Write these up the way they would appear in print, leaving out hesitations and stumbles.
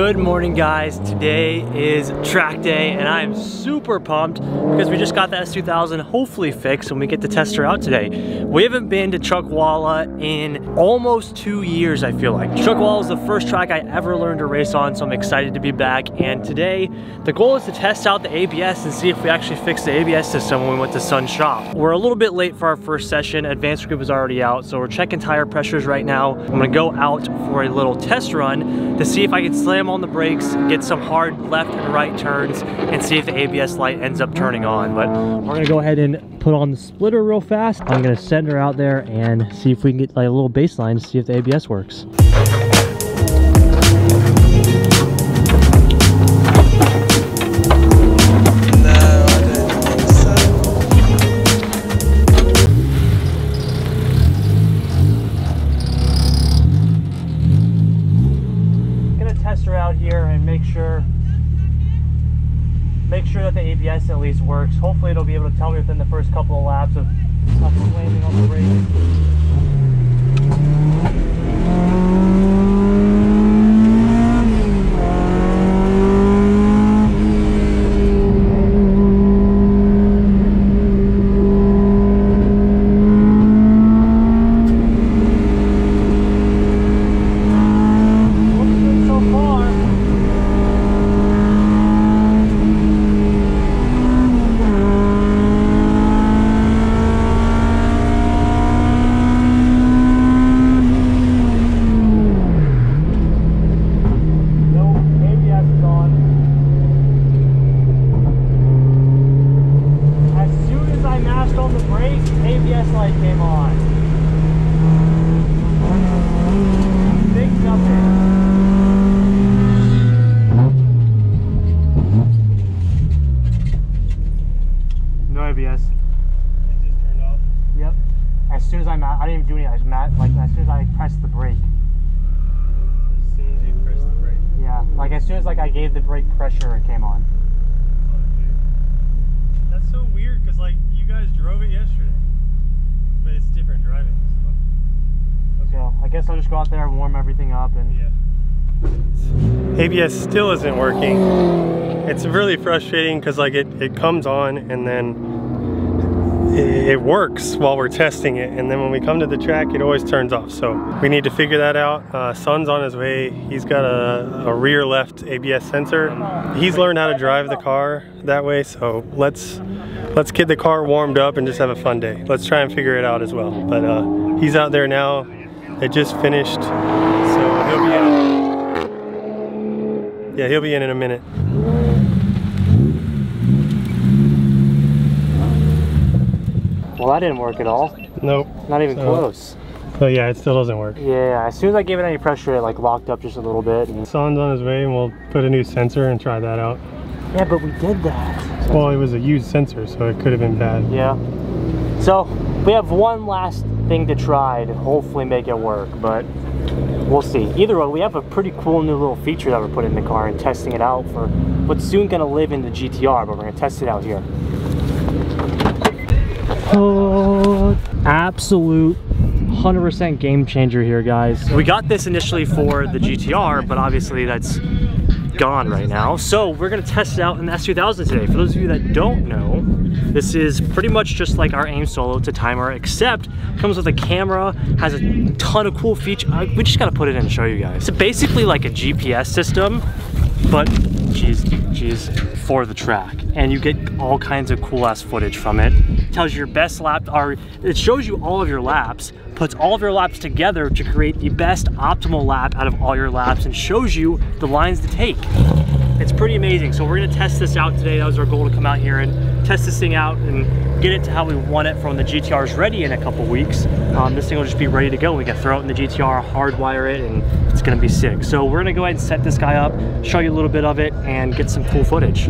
Good morning, guys. Today is track day and I am super pumped because we just got the S2000 hopefully fixed and we get to test her out today. We haven't been to Chuckwalla in almost 2 years, I feel like. Chuckwalla is the first track I ever learned to race on, so I'm excited to be back. And today, the goal is to test out the ABS and see if we actually fixed the ABS system when we went to Sun's shop. We're a little bit late for our first session. Advanced group is already out, so we're checking tire pressures right now. I'm gonna go out for a little test run to see if I can slam on the brakes, get some hard left and right turns, and see if the ABS light ends up turning on. But we're gonna go ahead and put on the splitter real fast. I'm gonna send her out there and see if we can get like a little baseline to see if the ABS works. Here and make sure that the ABS at least works. Hopefully it'll be able to tell me within the first couple of laps of slamming on the brakes. I didn't even do anything. As soon as I pressed the brake. As soon as you pressed the brake? Yeah, like as soon as I gave the brake pressure, it came on. That's so weird because you guys drove it yesterday, but it's different driving. So I guess I'll just go out there and warm everything up and. Yeah. ABS still isn't working. It's really frustrating because it comes on and then it works while we're testing it, and then when we come to the track it always turns off, so we need to figure that out. Son's on his way. He's got a rear left ABS sensor. He's learned how to drive the car that way, so let's get the car warmed up and just have a fun day. Let's try and figure it out as well. But he's out there now. It just finished, so he'll be in. Yeah, he'll be in a minute. Well, that didn't work at all. Nope. Not even close. So yeah, it still doesn't work. Yeah, as soon as I gave it any pressure, it locked up just a little bit. And Son's on his way and we'll put a new sensor and try that out. Yeah, but we did that. Well, it was a used sensor, so it could have been bad. Yeah. So we have one last thing to try to hopefully make it work, but we'll see. Either way, we have a pretty cool new little feature that we're putting in the car and testing it out for what's soon going to live in the GTR, but we're going to test it out here. Oh, absolute 100% game changer here, guys. We got this initially for the GTR, but obviously that's gone right now. So we're gonna test it out in the S2000 today. For those of you that don't know, this is pretty much just like our AIM Solo to timer, except comes with a camera, has a ton of cool features. We just gotta put it in and show you guys. It's basically like a GPS system, but geez, for the track, and you get all kinds of cool ass footage from it. It tells you your best lap, or it shows you all of your laps, puts all of your laps together to create the best optimal lap out of all your laps, and shows you the lines to take. It's pretty amazing. So we're gonna test this out today. That was our goal, to come out here and test this thing out and get it to how we want it for when the GTR is ready in a couple weeks. This thing will just be ready to go. We can throw it in the GTR, hardwire it, and it's gonna be sick. So we're gonna go ahead and set this guy up, show you a little bit of it, and get some cool footage.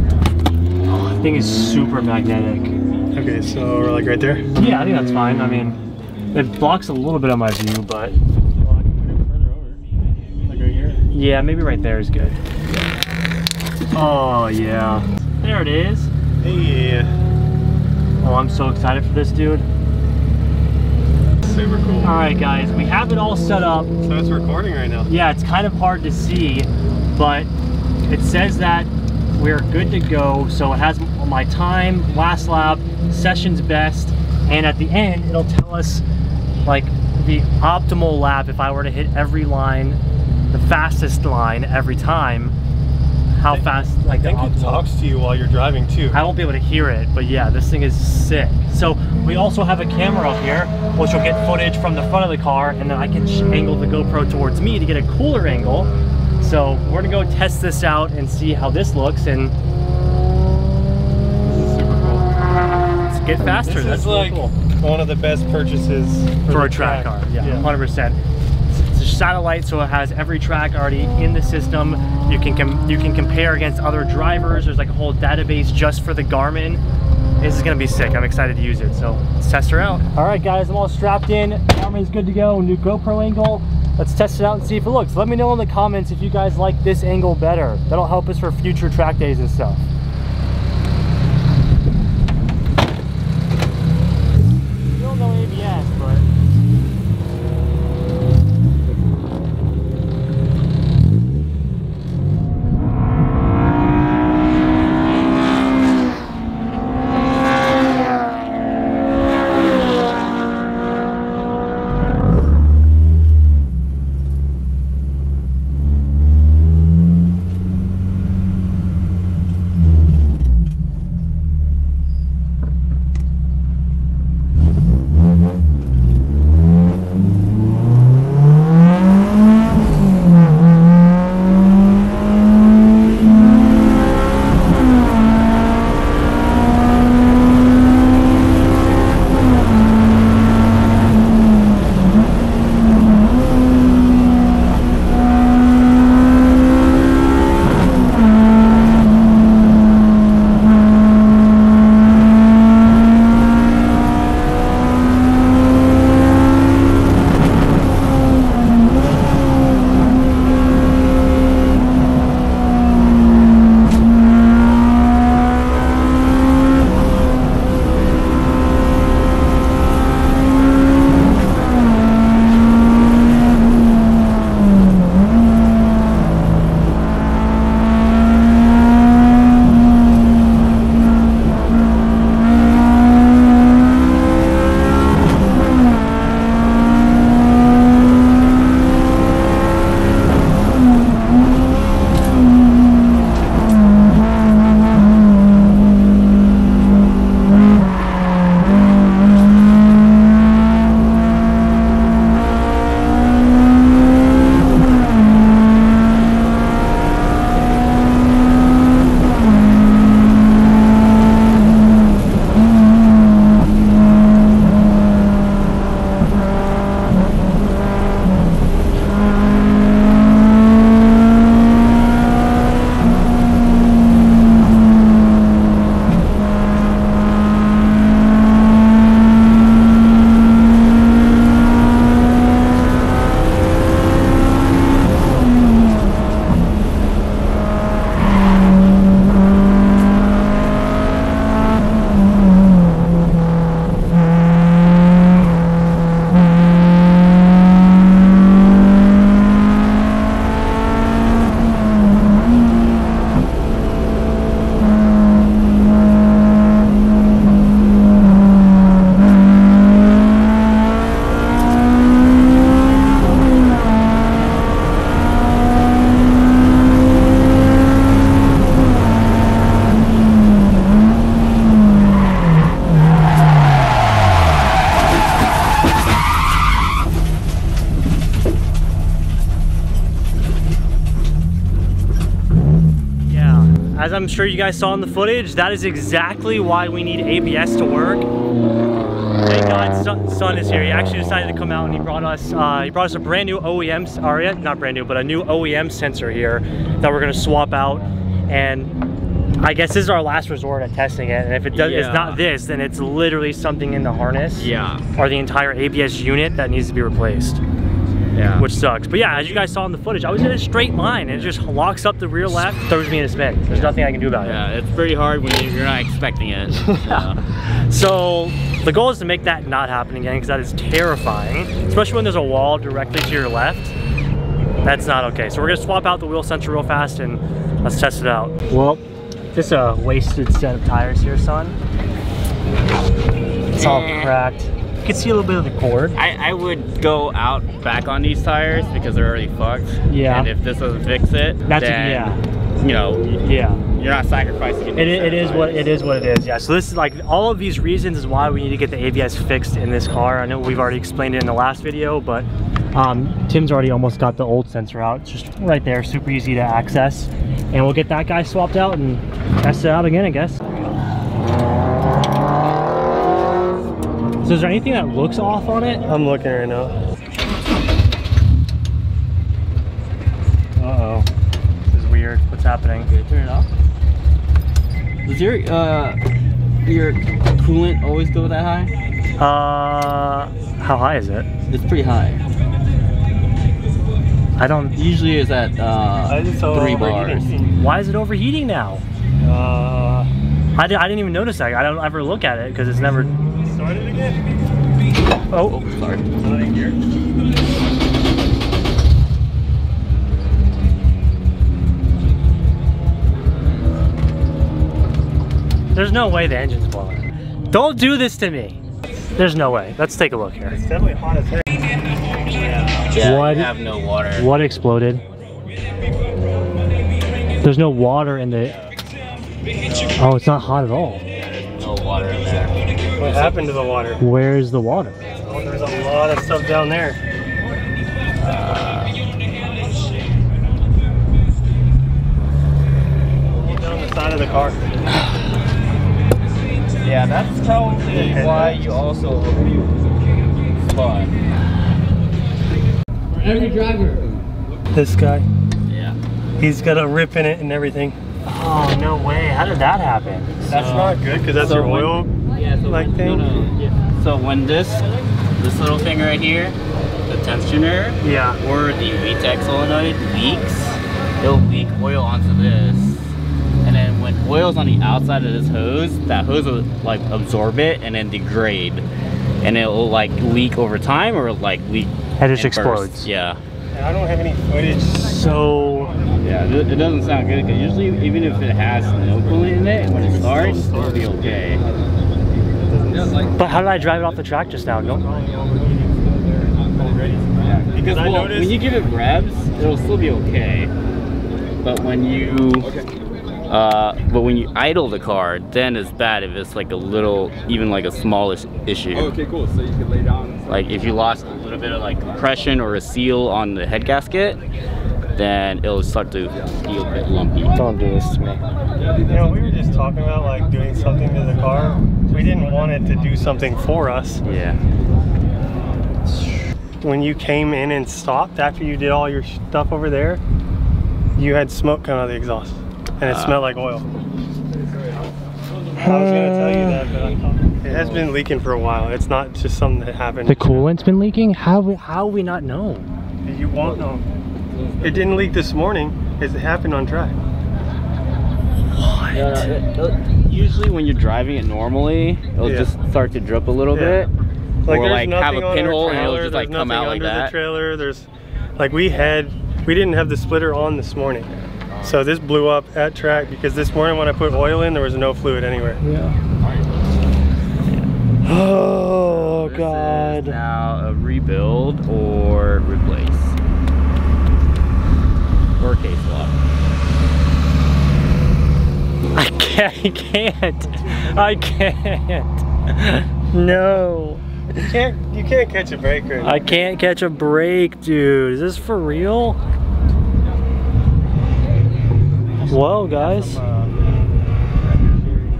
Oh, the thing is super magnetic. Okay, so we're right there? Yeah, I think that's fine. I mean, it blocks a little bit of my view, but... Well, I can put it further over. Right here? Yeah, maybe right there is good. Oh, yeah. There it is. Hey. Oh, I'm so excited for this, dude. Super cool. All right, guys, we have it all set up. So it's recording right now. Yeah, it's kind of hard to see, but it says that we're good to go. So it has my time, last lap, session's best, and at the end it'll tell us like the optimal lap if I were to hit every line, the fastest line every time. How fast, like, I think it talks to you while you're driving too. I won't be able to hear it, but yeah, this thing is sick. So we also have a camera up here, which will get footage from the front of the car, and then I can angle the GoPro towards me to get a cooler angle. So we're gonna go test this out and see how this looks, and This is super cool. let's get faster. This That's is really like cool. one of the best purchases For a track car, yeah, 100%. It's a satellite, so it has every track already in the system. You can compare against other drivers. There's like a whole database just for the Garmin. This is gonna be sick. I'm excited to use it, so let's test her out. All right, guys, I'm all strapped in. Garmin's good to go. New GoPro angle. Let's test it out and see if it looks. Let me know in the comments if you guys like this angle better. That'll help us for future track days and stuff. Still no ABS, but as I'm sure you guys saw in the footage, that is exactly why we need ABS to work. Thank God Son is here. He actually decided to come out and he brought us a brand new OEM, or yeah, not brand new, but a new OEM sensor here that we're gonna swap out. And I guess this is our last resort at testing it. And if it does, it's not this, then it's literally something in the harness. Yeah. Or the entire ABS unit that needs to be replaced. Yeah. Which sucks. But yeah, as you guys saw in the footage, I was in a straight line and it just locks up the rear left, throws me in a spin. There's nothing I can do about it. Yeah, it's pretty hard when you're not expecting it. Yeah. So the goal is to make that not happen again, because that is terrifying, especially when there's a wall directly to your left. That's not okay. So we're gonna swap out the wheel sensor real fast and Let's test it out. Well, just a wasted set of tires here, son. It's all cracked. You can see a little bit of the cord. I would go out back on these tires because they're already fucked. Yeah. And if this doesn't fix it, then, you know, you're not sacrificing it. It is what it is. Yeah. So this is like all of these reasons is why we need to get the ABS fixed in this car. I know we've already explained it in the last video, but Tim's already almost got the old sensor out. It's just right there, super easy to access. And we'll get that guy swapped out and test it out again, I guess. So is there anything that looks off on it? I'm looking right now. Uh-oh. This is weird. What's happening? Okay, turn it off. Does your coolant always go that high? How high is it? It's pretty high. I don't... Usually it's at 3 bars. Why is it overheating now? I didn't even notice that. I don't ever look at it because it's never... Start it again? Oh, sorry. Nothing here. There's no way the engine's blowing. Don't do this to me. There's no way. Let's take a look here. It's definitely hot as heck. Yeah, What? you have no water. What exploded? There's no water in the... Oh, it's not hot at all. No water in there. What happened to the water? Where's the water? Oh, there's a lot of stuff down there. Down the side of the car. Yeah, that's probably why you also spun. For every driver. This guy. Yeah. He's got a rip in it and everything. Oh, no way. How did that happen? That's not good because that's your oil thing. So when this little thing right here, the tensioner, or the VTEC solenoid leaks, it'll leak oil onto this. And then when oil's on the outside of this hose, that hose will like absorb it and then degrade. And it'll like leak over time or like leak It just explodes. Burst. Yeah. I don't have any footage. So... Yeah, it doesn't sound good because usually even if it has no coolant in it, when it starts, it'll be okay. But how did I drive it off the track just now? No. Because well, when you give it revs, it'll still be okay. But when you idle the car, then it's bad if it's like a little, even like a smallish issue. Oh, okay, cool. So you can lay down. Like if you lost a little bit of like compression or a seal on the head gasket, then it'll start to feel a bit lumpy. Don't do this to me. You know, we were just talking about like doing something to the car. We didn't want it to do something for us. Yeah. When you came in and stopped after you did all your stuff over there, you had smoke coming out of the exhaust. And it smelled like oil. I was gonna tell you that, but it has been leaking for a while. It's not just something that happened. The coolant's been leaking? How we not know? You won't know. It didn't leak this morning. It happened on track. What? Usually when you're driving it normally, it'll just start to drip a little bit. Like or there's like have nothing a on pinhole our and trailer, it'll just like come out like under that. the trailer. There's like we didn't have the splitter on this morning. So this blew up at track because this morning when I put oil in, there was no fluid anywhere. Yeah. Oh This God. is now a rebuild or replace. Or case swap. I can't. No. You can't catch a break right now. I can't catch a break, dude. Is this for real? Well, guys.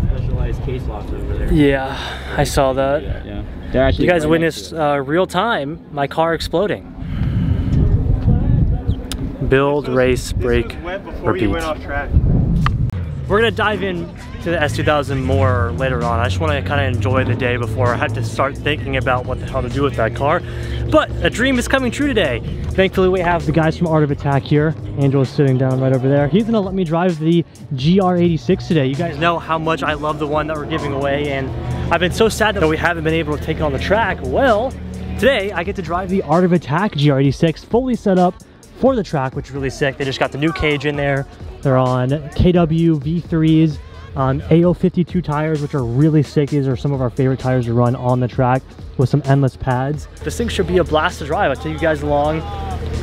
Specialized case locks over there. Yeah, I saw that. Yeah. They're actually You guys right witnessed real time my car exploding. Build, race, brake, This was wet before repeat. you went off track. We're gonna dive in to the S2000 more later on. I just want to kind of enjoy the day before I have to start thinking about what the hell to do with that car. But a dream is coming true today. Thankfully, we have the guys from Art of Attack here. Angel is sitting down right over there. He's gonna let me drive the GR86 today. You guys know how much I love the one that we're giving away, and I've been so sad that we haven't been able to take it on the track. Well, today I get to drive the Art of Attack GR86 fully set up, for the track, which is really sick. They just got the new cage in there. They're on KW V3s, AO52 tires, which are really sick. These are some of our favorite tires to run on the track with some endless pads. This thing should be a blast to drive. I'll take you guys along.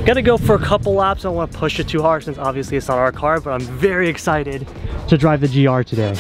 Gonna go for a couple laps. I don't want to push it too hard since obviously it's not our car, but I'm very excited to drive the GR today.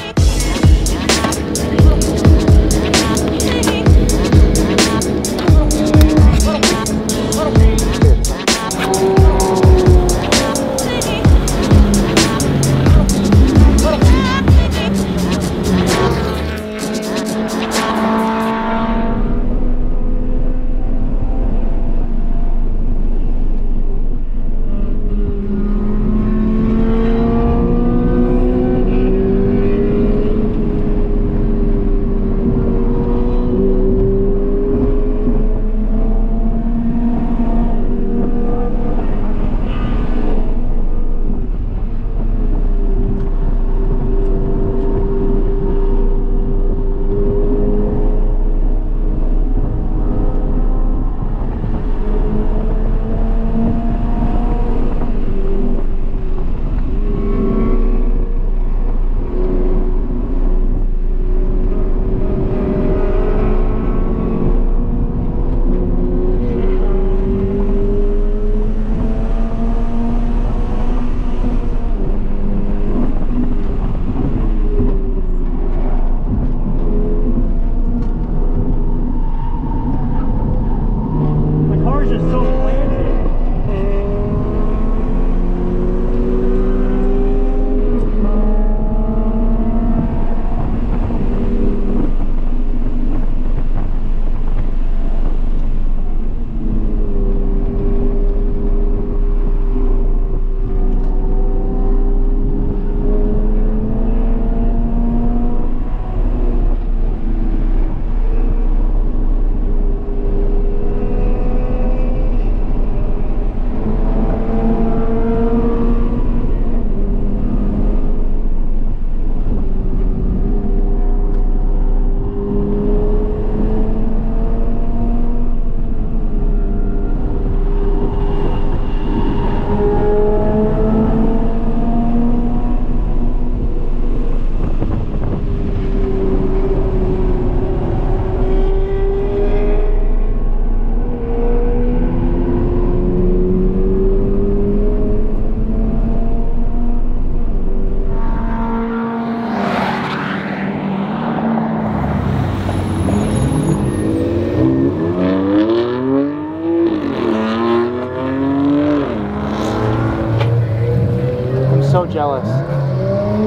Jealous.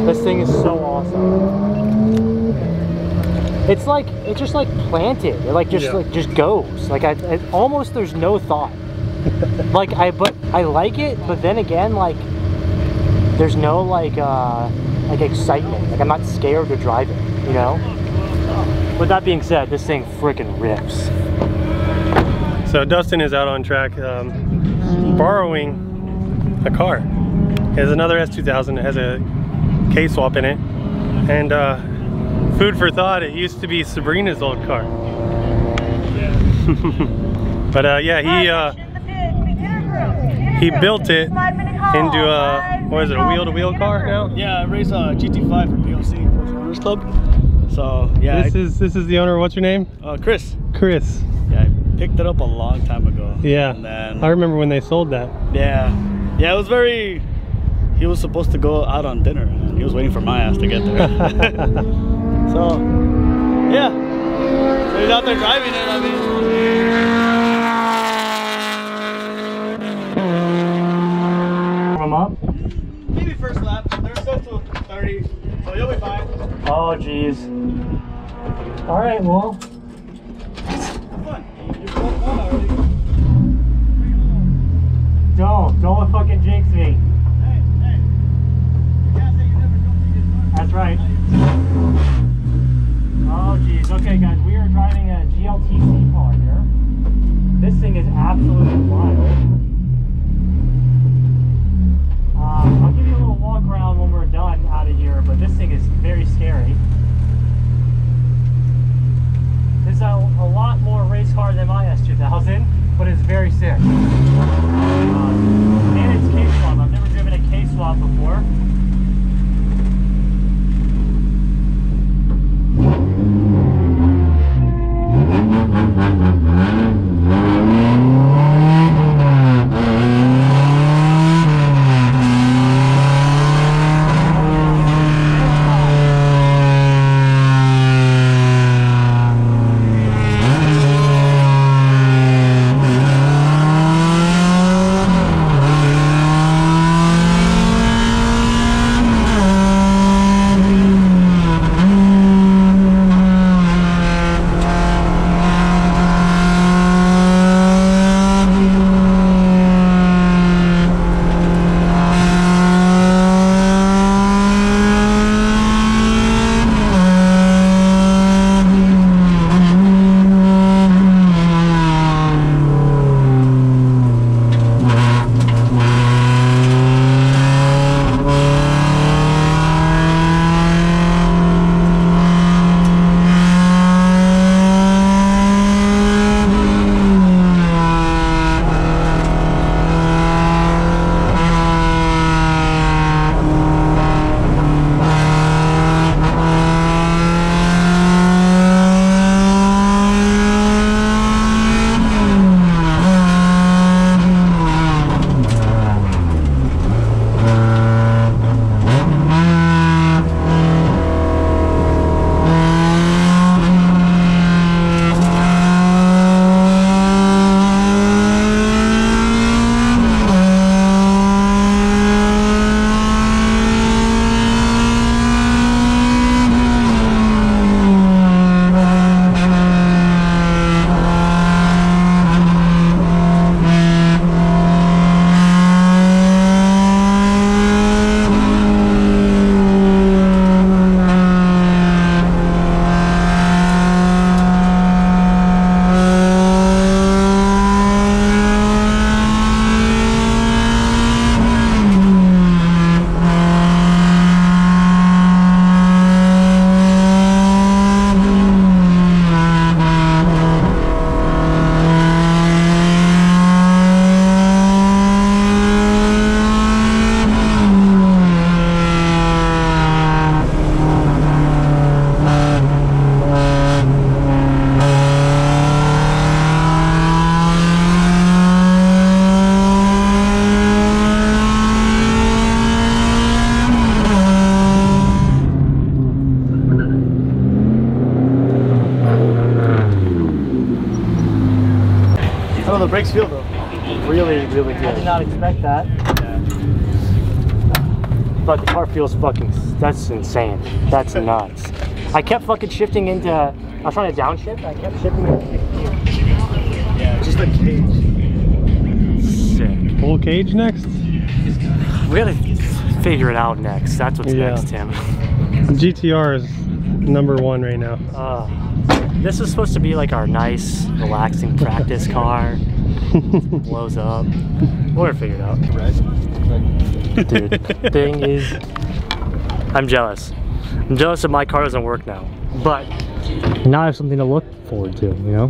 This thing is so awesome. It's like, it's just like planted. It like just goes. Like I almost there's no thought. Like but I like it, but then again, like there's no like excitement. Like I'm not scared to drive it, you know? With that being said, this thing freaking rips. So Dustin is out on track borrowing a car. He has another S2000 that has a K-swap in it. And food for thought, it used to be Sabrina's old car. But yeah, he built it into a, what is it, a wheel-to-wheel car now? Yeah, I race a GT5 for POC, Porsche Runners Club. So yeah. This is the owner. What's your name? Chris. Chris. Yeah, I picked it up a long time ago. Yeah. And then, I remember when they sold that. Yeah. Yeah, it was very. He was supposed to go out on dinner, and he was waiting for my ass to get there. So yeah. So he's out there driving it. I mean. Warm up? Maybe first lap. They're set to 30, so you'll be fine. Oh jeez. All right, well. Have fun. You broke one already. Don't fucking jinx me. Hey. You can't say you never completed one. That's right. Oh jeez. Okay, guys, we are driving a GLTC car here. This thing is absolutely wild. I'll give you a little walk around when we're done out of here, but this thing is very scary. It's a lot more race car than my S2000, but it's very sick. the brakes feel though? Really, really good. I did not expect that. But the car feels fucking, that's insane. That's nuts. I kept fucking shifting into, I was trying to downshift, I kept shifting into. Yeah, just the cage. Sick. Full cage next? We gotta figure it out next. That's what's next, Tim. GTR is #1 right now. This is supposed to be like our nice, relaxing practice car. Blows up. We're gonna figure it out. Dude, thing is, I'm jealous. I'm jealous that my car doesn't work now. But now I have something to look forward to, you know?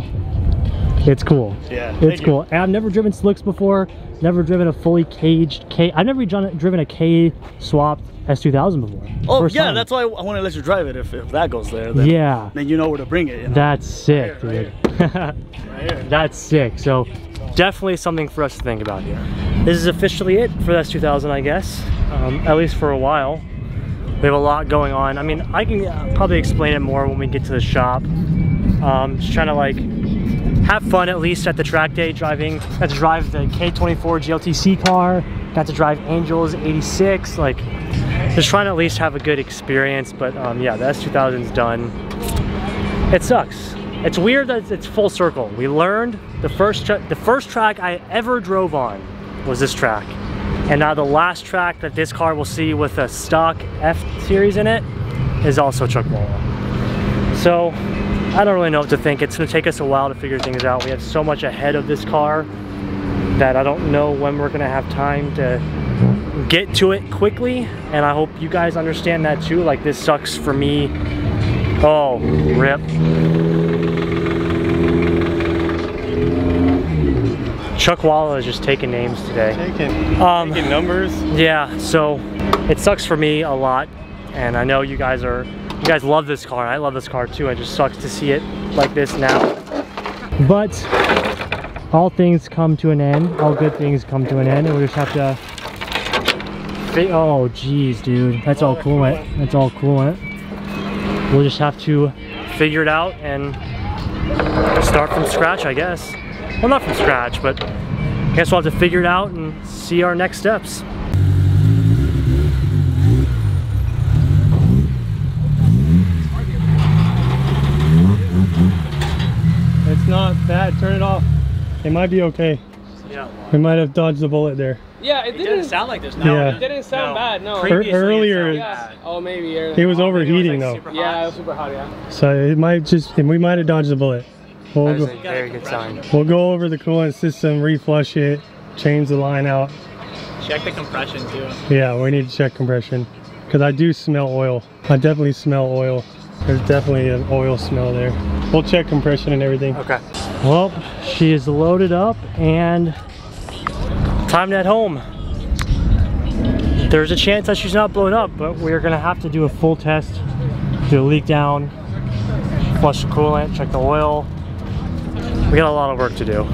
It's cool. Yeah. It's cool. And I've never driven slicks before. Never driven a fully caged K. I've never driven a K swapped S2000 before. Oh, First yeah, time. that's why I want to let you drive it. If that goes there, then, yeah. Then you know where to bring it. You know? That's sick, right dude. Right here. That's sick. So definitely something for us to think about here. This is officially it for the S2000, I guess. At least for a while. We have a lot going on. I mean, I can probably explain it more when we get to the shop. Just trying to like have fun at least at the track day driving. Got to drive the K24 GLTC car. Got to drive Angel's 86. Like, just trying to at least have a good experience. But yeah, the S2000's done. It sucks. It's weird that it's full circle. We learned the first track I ever drove on was this track. And now the last track that this car will see with a stock F series in it is also Chuckwalla. So I don't really know what to think. It's gonna take us a while to figure things out. We have so much ahead of this car that I don't know when we're gonna have time to get to it quickly. And I hope you guys understand that too. Like, this sucks for me. Oh, rip. Chuckwalla is just taking names today. Taking numbers. Yeah, so it sucks for me a lot, and I know you guys love this car. I love this car too. It just sucks to see it like this now. But all things come to an end. All good things come to an end, and we just have to. Oh, geez, dude, that's all coolant. That's all coolant. We'll just have to figure it out and start from scratch, I guess. Well, not from scratch, but I guess we'll have to figure it out and see our next steps. It's not bad. Turn it off. It might be okay. Yeah. We might have dodged the bullet there. Yeah, it didn't sound like this. No, It didn't sound bad. No. Earlier, Yeah. Oh, maybe. Yeah. it was overheating though. Yeah, it was super hot. Yeah. So it might just, we might have dodged the bullet. That is a very good sign. We'll go over the coolant system, reflush it, change the line out. Check the compression too. Yeah, we need to check compression because I do smell oil. I definitely smell oil. There's definitely an oil smell there. We'll check compression and everything. Okay. Well, she is loaded up and time to head home. There's a chance that she's not blown up, but we're gonna have to do a full test, do a leak down, flush the coolant, check the oil. We got a lot of work to do.